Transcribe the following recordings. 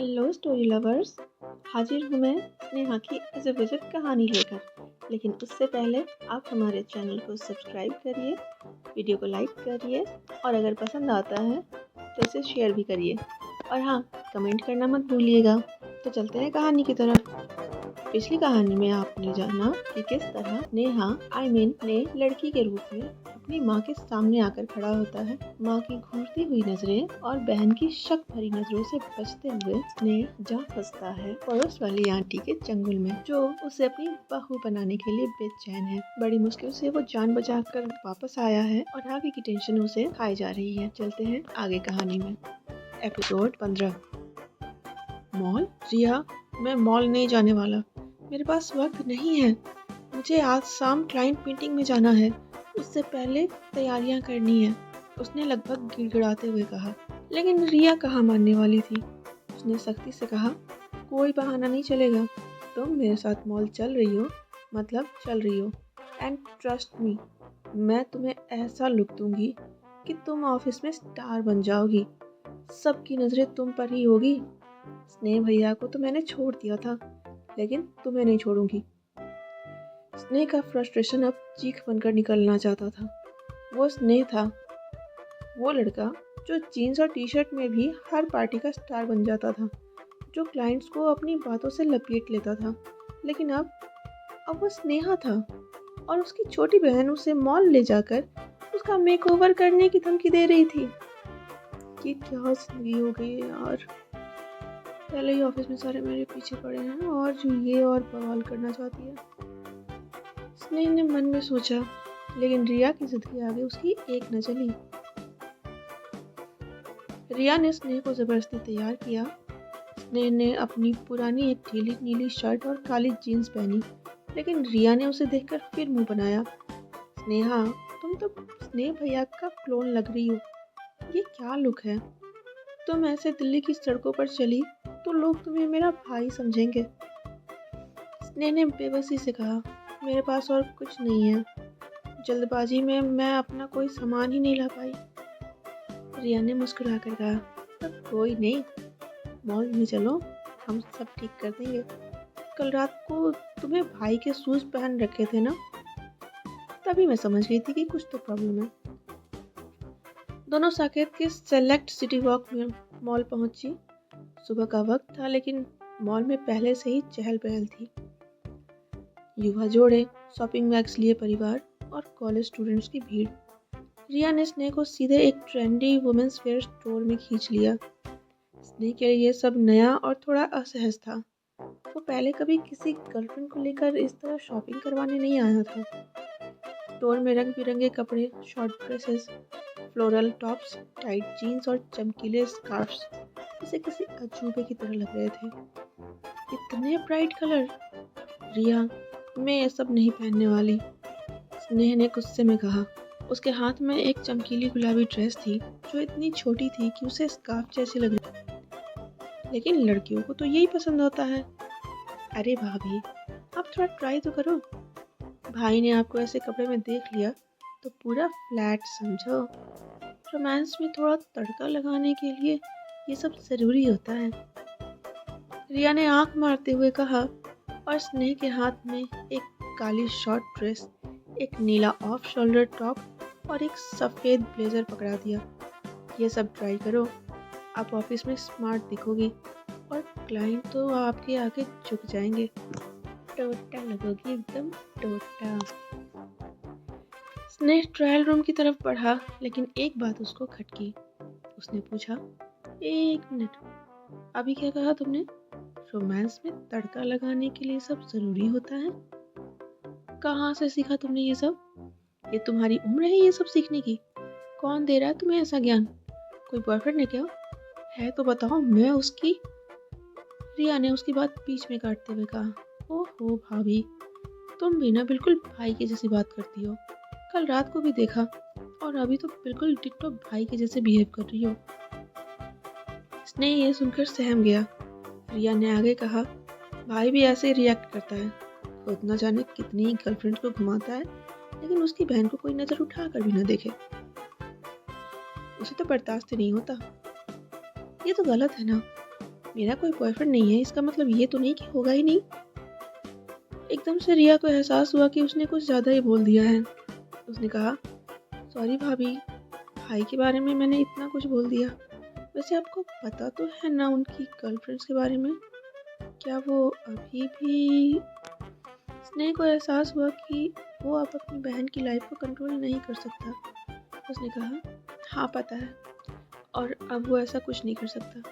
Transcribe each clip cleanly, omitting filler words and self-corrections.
Hello story lovers. हाजिर हूँ मैं स्नेहा की अजब-अजब कहानी लेकर। लेकिन उससे पहले आप हमारे चैनल को सब्सक्राइब करिए, वीडियो को लाइक करिए और अगर पसंद आता है तो इसे शेयर भी करिए। और हाँ, कमेंट करना मत भूलिएगा। तो चलते हैं कहानी की तरफ। पिछली कहानी में आपने जाना कि किस तरह नेहा ने लड़की के रूप में अपनी माँ के सामने आकर खड़ा होता है। माँ की घूरती हुई नजरें और बहन की शक भरी नजरों से बचते हुए स्नेह जा फंसता है पड़ोस वाली आंटी के चंगुल में, जो उसे अपनी बहू बनाने के लिए बेचैन है। बड़ी मुश्किल से वो जान बचा कर वापस आया है और आगे की टेंशन उसे खाई जा रही है। चलते हैं आगे कहानी में। एपिसोड 15। मॉल? रिया, मैं मॉल नहीं जाने वाला। मेरे पास वक्त नहीं है। मुझे आज शाम क्लाइंट मीटिंग में जाना है। उससे पहले तैयारियां करनी है, उसने लगभग गिड़गिड़ाते हुए कहा। लेकिन रिया कहाँ मानने वाली थी। उसने सख्ती से कहा, कोई बहाना नहीं चलेगा। तुम मेरे साथ मॉल चल रही हो, मतलब चल रही हो। एंड ट्रस्ट मी, मैं तुम्हें ऐसा लुक दूंगी कि तुम ऑफिस में स्टार बन जाओगी। सबकी नजरें तुम पर ही होगी। स्नेह भैया को तो मैंने छोड़ दिया था, लेकिन तुम्हें नहीं छोड़ूंगी। स्नेह का फ्रस्ट्रेशन अब चीख बनकर निकलना चाहता था। वो स्नेह था, वो लड़का जो जीन्स और टी शर्ट में भी हर पार्टी का स्टार बन जाता था, जो क्लाइंट्स को अपनी बातों से लपेट लेता था। लेकिन अब वो स्नेहा था और उसकी छोटी बहन उसे मॉल ले जाकर उसका मेकओवर करने की धमकी दे रही थी। ये क्या जिंदगी हो गई है यार। पहले ही ऑफिस में सारे मेरे पीछे पड़े हैं और जो ये और बवाल करना चाहती है। स्नेह ने मन में सोचा, लेकिन रिया की जिद के आगे उसकी एक न चली। रिया ने स्नेह को जबरदस्ती तैयार किया। स्नेह ने अपनी पुरानी एक ढीली नीली शर्ट और काली जीन्स पहनी, लेकिन रिया ने उसे देखकर फिर मुंह बनाया। स्नेहा, तुम तो स्नेह भैया का क्लोन लग रही हो। ये क्या लुक है। तुम ऐसे दिल्ली की सड़कों पर चली तो लोग तुम्हें मेरा भाई समझेंगे। स्नेह ने बेबसी से कहा, मेरे पास और कुछ नहीं है। जल्दबाजी में मैं अपना कोई सामान ही नहीं ला पाई। रिया ने मुस्कुराकर कहा, तब कोई नहीं, मॉल में चलो, हम सब ठीक कर देंगे। कल रात को तुम्हें भाई के शूज पहन रखे थे ना, तभी मैं समझ गई थी कि कुछ तो प्रॉब्लम है। दोनों साकेत के सेलेक्ट सिटी वॉक में मॉल पहुंची। सुबह का वक्त था, लेकिन मॉल में पहले से ही चहल पहल थी। युवा जोड़े, शॉपिंग बैग्स लिए परिवार और कॉलेज स्टूडेंट्स की भीड़। रिया ने स्नेह को सीधे एक ट्रेंडी वुमेन्स वेयर स्टोर में खींच लिया। स्नेह के लिए सब नया और थोड़ा असहज था। वो पहले कभी किसी गर्लफ्रेंड को लेकर इस तरह शॉपिंग करवाने नहीं आया था। स्टोर में रंग बिरंगे कपड़े, short dresses, floral tops, tight jeans और चमकीले स्कार्फ्स जैसे किसी अजूबे की तरह लग रहे थे। इतने ब्राइट कलर। रिया, मैं ये सब नहीं पहनने वाली, स्नेह ने गुस्से में कहा। उसके हाथ में एक चमकीली गुलाबी ड्रेस थी जो इतनी छोटी थी कि उसे स्कार्फ जैसी लग रही। लेकिन लड़कियों को तो यही पसंद होता है। अरे भाभी, आप थोड़ा ट्राई तो करो। भाई ने आपको ऐसे कपड़े में देख लिया तो पूरा फ्लैट समझो। रोमांस में थोड़ा तड़का लगाने के लिए ये सब जरूरी होता है। रिया ने आंख मारते हुए कहा और स्नेह के हाथ में एक काली शॉर्ट ड्रेस, एक नीला ऑफ शोल्डर टॉप और एक सफ़ेद ब्लेजर पकड़ा दिया। ये सब ट्राई करो, आप ऑफिस में स्मार्ट दिखोगी और क्लाइंट तो आपके आगे झुक जाएंगे। टोटा लगोगी एकदम टोटा। स्नेह ट्रायल रूम की तरफ बढ़ा, लेकिन एक बात उसको खटकी। उसने पूछा, एक मिनट, अभी क्या कहा तुमने? रोमांस में तड़का लगाने के लिए सब जरूरी होता है? कहाँ से सीखा तुमने ये सब? ये तुम्हारी उम्र है ये सब सीखने की? कौन दे रहा है तुम्हें ऐसा ज्ञान? कोई बॉयफ्रेंड है क्या? है तो बताओ, मैं उसकी। रिया ने उसकी बात बीच में काटते हुए कहा, ओहो भाभी, तुम भी ना बिल्कुल भाई के जैसी बात करती हो। कल रात को भी देखा और अभी तो बिल्कुल डिट्टो भाई के जैसे बिहेव कर रही हो। स्नेह ये सुनकर सहम गया। रिया ने आगे कहा, भाई भी ऐसे ही रिएक्ट करता है। खुद न जाने कितनी गर्लफ्रेंड को घुमाता है, लेकिन उसकी बहन को कोई नजर उठा कर भी ना देखे। उसे तो बर्दाश्त नहीं होता। ये तो गलत है ना। मेरा कोई बॉयफ्रेंड नहीं है, इसका मतलब ये तो नहीं कि होगा ही नहीं। एकदम से रिया को एहसास हुआ कि उसने कुछ ज़्यादा ही बोल दिया है। उसने कहा, सॉरी भाभी, भाई के बारे में मैंने इतना कुछ बोल दिया। वैसे आपको पता तो है ना उनकी गर्लफ्रेंड्स के बारे में? क्या वो अभी भी? स्नेह को एहसास हुआ कि वो अब अपनी बहन की लाइफ को कंट्रोल नहीं कर सकता। उसने कहा, हाँ पता है, और अब वो ऐसा कुछ नहीं कर सकता।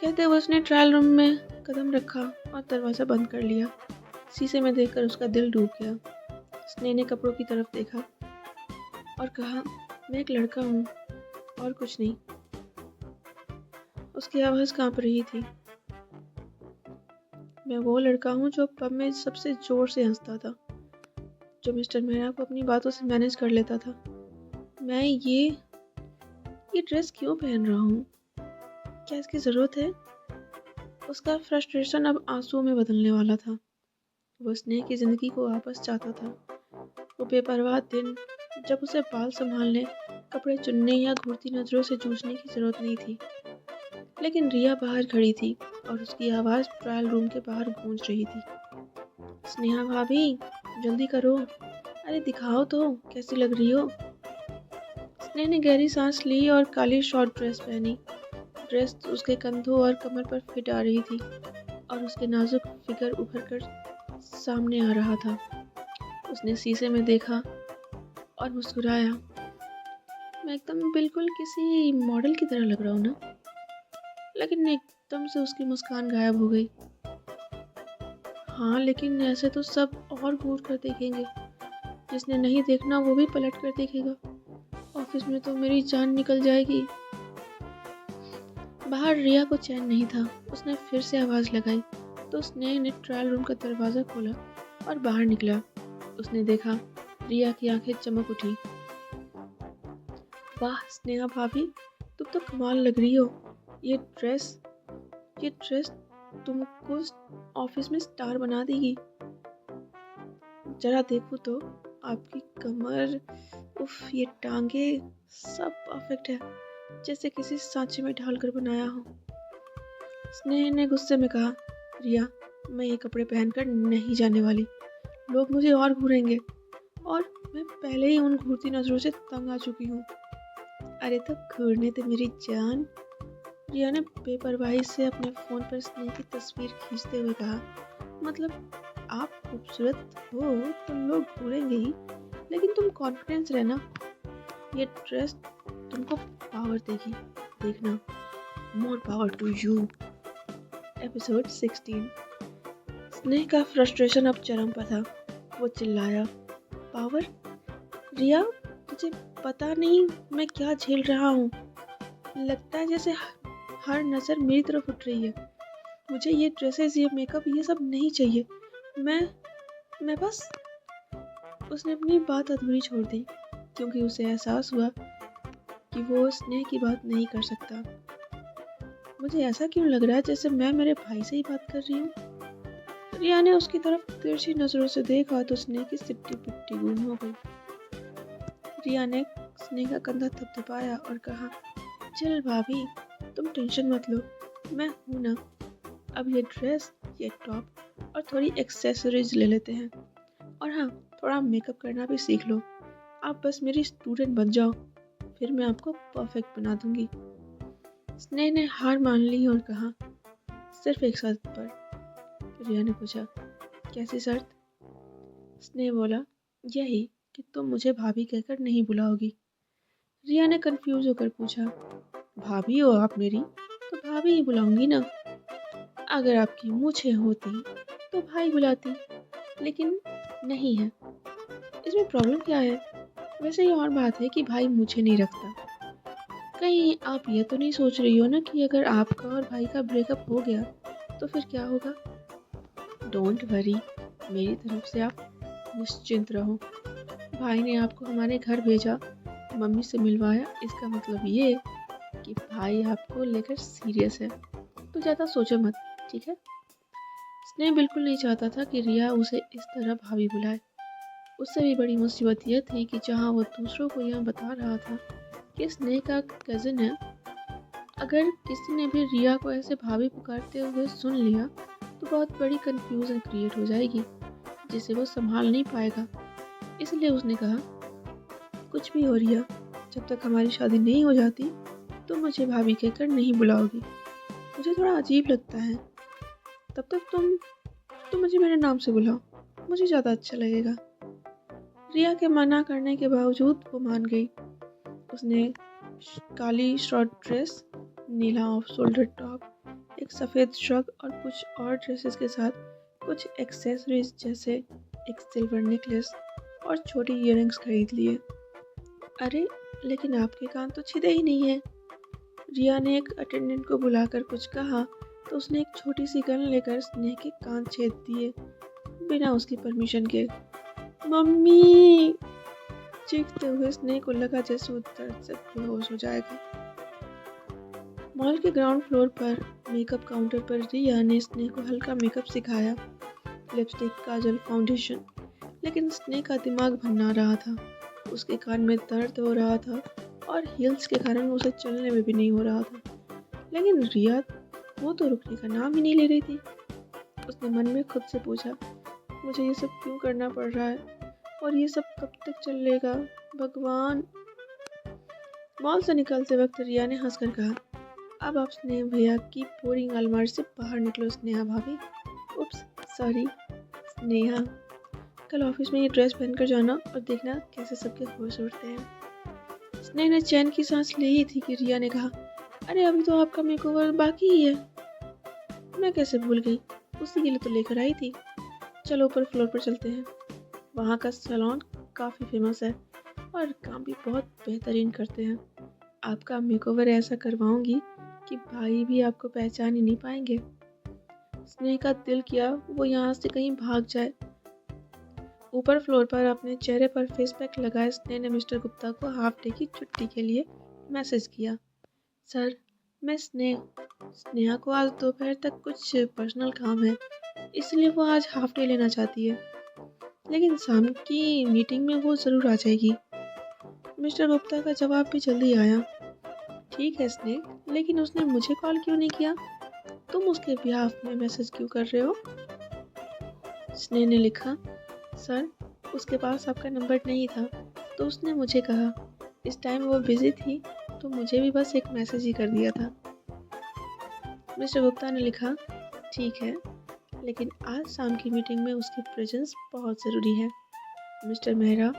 कहते हुए उसने ट्रायल रूम में कदम रखा और दरवाज़ा बंद कर लिया। शीशे में देखकर उसका दिल डूब गया। स्नेह ने कपड़ों की तरफ देखा और कहा, मैं एक लड़का हूँ और कुछ नहीं। उसकी आवाज़ कांप रही थी। मैं वो लड़का हूँ जो पब में सबसे ज़ोर से हंसता था, जो मिस्टर मेहरा को अपनी बातों से मैनेज कर लेता था। मैं ये ड्रेस क्यों पहन रहा हूँ? क्या इसकी ज़रूरत है? उसका फ्रस्ट्रेशन अब आंसुओं में बदलने वाला था। वो स्नेह की ज़िंदगी को वापस चाहता था। वो बेपरवाह दिन जब उसे बाल संभालने, कपड़े चुनने या घूरती नज़रों से जूझने की ज़रूरत नहीं थी। लेकिन रिया बाहर खड़ी थी और उसकी आवाज़ ट्रायल रूम के बाहर गूंज रही थी। स्नेहा भाभी, जल्दी करो, अरे दिखाओ तो कैसी लग रही हो। स्नेह ने गहरी सांस ली और काली शॉर्ट ड्रेस पहनी। ड्रेस उसके कंधों और कमर पर फिट आ रही थी और उसके नाजुक फिगर उभर कर सामने आ रहा था। उसने शीशे में देखा और मुस्कुराया। मैं एकदम बिल्कुल किसी मॉडल की तरह लग रहा हूँ ना? लेकिन एकदम से उसकी मुस्कान गायब हो गई। हाँ, लेकिन ऐसे तो सब और घूर कर देखेंगे। जिसने नहीं देखना वो भी पलट कर देखेगा। ऑफिस में तो मेरी जान निकल जाएगी। बाहर रिया को चैन नहीं था। उसने फिर से आवाज़ लगाई तो स्नेह ने ट्रायल रूम का दरवाज़ा खोला और बाहर निकला। उसने देखा, रिया की आंखें चमक उठी। वाह स्नेहा भाभी, तुम तो कमाल लग रही हो। ये ड्रेस तुमको ऑफिस में स्टार बना देगी। जरा देखो तो, आपकी कमर, उफ, ये टांगे, सब परफेक्ट है, जैसे किसी सांचे में ढालकर बनाया हो। स्नेह ने गुस्से में कहा, रिया, मैं ये कपड़े पहनकर नहीं जाने वाली। लोग मुझे और घूरेंगे और मैं पहले ही उन घूरती नजरों से तंग आ चुकी हूँ। अरे तो घूरने दे मेरी जान। रिया ने बेपरवाही से अपने फ़ोन पर स्नेह की तस्वीर खींचते हुए कहा, मतलब आप खूबसूरत हो तो लोग घूरेंगे ही, लेकिन तुम कॉन्फिडेंस रहना। ये ड्रेस तुमको पावर देगी, देखना। More power to you. Episode 16। स्नेह का फ्रस्ट्रेशन अब चरम पर था। वो चिल्लाया, पावर? रिया, तुझे पता नहीं मैं क्या झेल रहा हूँ। लगता है जैसे हर नज़र मेरी तरफ उठ रही है। मुझे ये ड्रेसेस, ये मेकअप, ये सब नहीं चाहिए। मैं बस। उसने अपनी बात अधूरी छोड़ दी क्योंकि उसे एहसास हुआ कि वो स्नेह की बात नहीं कर सकता। मुझे ऐसा क्यों लग रहा है जैसे मैं मेरे भाई से ही बात कर रही हूँ। रिया ने उसकी तरफ तिरछी नजरों से देखा तो स्नेह की सिट्टी पिट्टी गुम हो गई। रिया ने स्नेह का कंधा थपथपाया और कहा, चल भाभी, तुम टेंशन मत लो, मैं हूं ना। अब ये ड्रेस, ये टॉप और थोड़ी एक्सेसरीज ले लेते हैं। और हाँ, थोड़ा मेकअप करना भी सीख लो। आप बस मेरी स्टूडेंट बन जाओ, फिर मैं आपको परफेक्ट बना दूंगी। स्नेह ने हार मान ली और कहा, सिर्फ एक शर्त पर। रिया ने पूछा, कैसी शर्त? स्नेह बोला, यही कि तुम मुझे भाभी कहकर नहीं बुलाओगी। रिया ने कंफ्यूज होकर पूछा, भाभी हो आप मेरी, तो भाभी ही बुलाऊंगी ना। अगर आपकी मूछें होती तो भाई बुलाती, लेकिन नहीं है। इसमें प्रॉब्लम क्या है? वैसे ये और बात है कि भाई मुझे नहीं रखता। कहीं आप ये तो नहीं सोच रही हो ना कि अगर आपका और भाई का ब्रेकअप हो गया तो फिर क्या होगा? डोंट वरी, मेरी तरफ से आप निश्चिंत रहो। भाई ने आपको हमारे घर भेजा, मम्मी से मिलवाया, इसका मतलब ये कि भाई आपको लेकर सीरियस है। तो ज़्यादा सोचो मत, ठीक है? स्नेह बिल्कुल नहीं चाहता था कि रिया उसे इस तरह भाभी बुलाए। उससे भी बड़ी मुसीबत यह थी कि जहाँ वो दूसरों को यह बता रहा था कि स्नेह का कज़न है, अगर किसी ने भी रिया को ऐसे भाभी पुकारते हुए सुन लिया तो बहुत बड़ी कंफ्यूजन क्रिएट हो जाएगी जिसे वो संभाल नहीं पाएगा। इसलिए उसने कहा, कुछ भी हो रिया, जब तक हमारी शादी नहीं हो जाती तो मुझे भाभी कहकर नहीं बुलाओगी। मुझे थोड़ा अजीब लगता है। तब तक तुम मुझे मेरे नाम से बुलाओ, मुझे ज़्यादा अच्छा लगेगा। रिया के मना करने के बावजूद वो मान गई। उसने काली शॉर्ट ड्रेस, नीला ऑफ शोल्डर टॉप, एक सफ़ेद श्रग और कुछ और ड्रेसेस के साथ कुछ एक्सेसरीज जैसे एक सिल्वर नेकलेस और छोटी ईयररिंग्स खरीद लिए। अरे लेकिन आपके कान तो छिदे ही नहीं है। रिया ने एक अटेंडेंट को बुलाकर कुछ कहा तो उसने एक छोटी सी गन लेकर स्नेह के कान छेद दिए बिना उसकी परमिशन के। मम्मी! चीखते हुए स्नेह को लगा जैसे वो दर्द से बेहोश हो जाएगा। मॉल के ग्राउंड फ्लोर पर मेकअप काउंटर पर रिया ने स्नेह को हल्का मेकअप सिखाया, लिपस्टिक, काजल, फाउंडेशन। लेकिन स्नेह का दिमाग भन्ना रहा था। उसके कान में दर्द हो रहा था और हील्स के कारण उसे चलने में भी नहीं हो रहा था। लेकिन रिया, वो तो रुकने का नाम ही नहीं ले रही थी। उसने मन में खुद से पूछा, मुझे ये सब क्यों करना पड़ रहा है और ये सब कब तक चलेगा भगवान। मॉल से निकलते वक्त रिया ने हंसकर कहा, अब आप स्नेह भैया की बोरिंग अलमारी से बाहर निकलो स्नेहा भाभी। उप्स, सॉरी स्नेहा। कल ऑफिस में ये ड्रेस पहनकर जाना और देखना कैसे सबके होश उड़ते हैं। स्नेह ने चैन की सांस ली ही थी कि रिया ने कहा, अरे अभी तो आपका मेकओवर बाकी ही है। मैं कैसे भूल गई, उसी के लिए तो लेकर आई थी। चलो ऊपर फ्लोर पर चलते हैं, वहाँ का सैलून काफ़ी फेमस है और काम भी बहुत बेहतरीन करते हैं। आपका मेकओवर ऐसा करवाऊंगी कि भाई भी आपको पहचान ही नहीं पाएंगे। स्नेह का दिल किया वो यहाँ से कहीं भाग जाए। ऊपर फ्लोर पर अपने चेहरे पर फेस पैक लगाए स्नेह ने मिस्टर गुप्ता को हाफ डे की छुट्टी के लिए मैसेज किया। सर, मैं स्नेहा को आज दोपहर तक कुछ पर्सनल काम है, इसलिए वो आज हाफ डे लेना चाहती है, लेकिन शाम की मीटिंग में वो ज़रूर आ जाएगी। मिस्टर गुप्ता का जवाब भी जल्दी आया। ठीक है स्नेह, लेकिन उसने मुझे कॉल क्यों नहीं किया? तुम उसके बिहाफ में मैसेज क्यों कर रहे हो? स्नेह ने लिखा, सर, उसके पास आपका नंबर नहीं था तो उसने मुझे कहा। इस टाइम वो बिजी थी तो मुझे भी बस एक मैसेज ही कर दिया था। मिस्टर गुप्ता ने लिखा, ठीक है, लेकिन आज शाम की मीटिंग में उसकी प्रेजेंस बहुत ज़रूरी है। मिस्टर मेहरा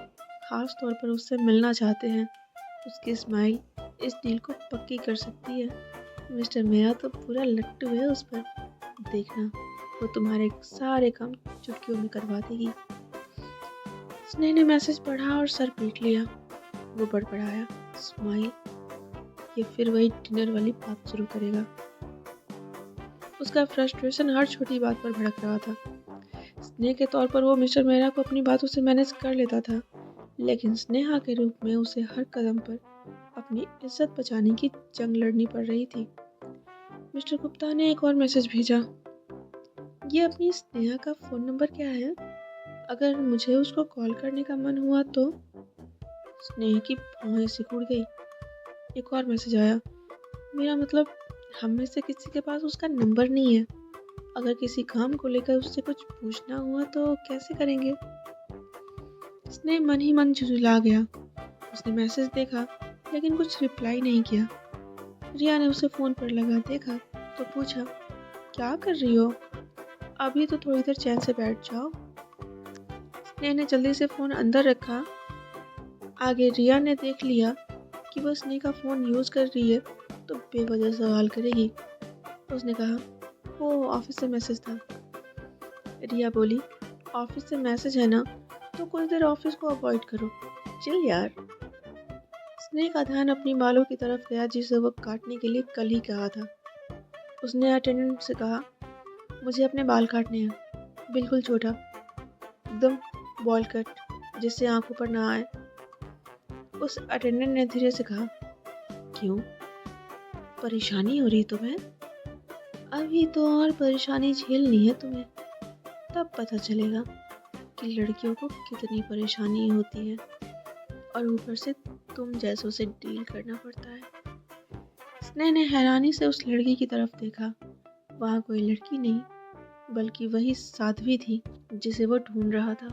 ख़ास तौर पर उससे मिलना चाहते हैं। उसकी स्माइल इस डील को पक्की कर सकती है। मिस्टर मेहरा तो पूरा लट्टू है उस पर। देखना, वो तुम्हारे सारे काम चुटकियों में करवा देगी। स्नेह ने मैसेज पढ़ा और सर पीट लिया। वो बड़बड़ाया, स्माइल, ये फिर वही डिनर वाली बात शुरू करेगा। उसका फ्रस्ट्रेशन हर छोटी बात पर भड़क रहा था। स्नेह के तौर पर वो मिस्टर मेहरा को अपनी बातों से मैनेज कर लेता था, लेकिन स्नेहा के रूप में उसे हर कदम पर अपनी इज्जत बचाने की जंग लड़नी पड़ रही थी। मिस्टर गुप्ता ने एक और मैसेज भेजा, ये अपनी स्नेहा का फ़ोन नंबर क्या है? अगर मुझे उसको कॉल करने का मन हुआ तो? स्नेह की भौहें सिकुड़ गई। एक और मैसेज आया, मेरा मतलब हम में से किसी के पास उसका नंबर नहीं है। अगर किसी काम को लेकर उससे कुछ पूछना हुआ तो कैसे करेंगे? स्नेह मन ही मन झुंझला गया। उसने मैसेज देखा लेकिन कुछ रिप्लाई नहीं किया। रिया ने उसे फ़ोन पर लगा देखा तो पूछा, क्या कर रही हो? अभी तो थोड़ी देर चैन से बैठ जाओ। स्नेह ने जल्दी से फ़ोन अंदर रखा। आगे रिया ने देख लिया कि वो स्नेह का फ़ोन यूज़ कर रही है तो बेवजह सवाल करेगी। उसने कहा, वो ऑफिस से मैसेज था। रिया बोली, ऑफिस से मैसेज है ना, तो कुछ देर ऑफिस को अवॉइड करो। चिल यार। स्नेह का ध्यान अपनी बालों की तरफ गया जिसे वो काटने के लिए कल ही कहा था। उसने अटेंडेंट से कहा, मुझे अपने बाल काटने हैं, बिल्कुल छोटा, एकदम बॉल कट, जिससे आंखों पर ना आए। उस अटेंडेंट ने धीरे से कहा, क्यों, परेशानी हो रही तुम्हें? अभी तो और परेशानी झेलनी है तुम्हें, तब पता चलेगा कि लड़कियों को कितनी परेशानी होती है और ऊपर से तुम जैसों से डील करना पड़ता है। स्नेह ने हैरानी से उस लड़की की तरफ देखा। वहाँ कोई लड़की नहीं, बल्कि वही साध्वी थी जिसे वो ढूंढ रहा था।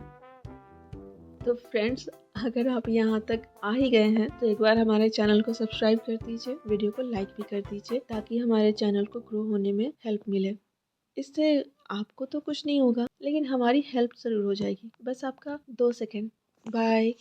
तो फ्रेंड्स, अगर आप यहाँ तक आ ही गए हैं तो एक बार हमारे चैनल को सब्सक्राइब कर दीजिए, वीडियो को लाइक भी कर दीजिए ताकि हमारे चैनल को ग्रो होने में हेल्प मिले। इससे आपको तो कुछ नहीं होगा, लेकिन हमारी हेल्प ज़रूर हो जाएगी। बस आपका 2 सेकंड। बाय।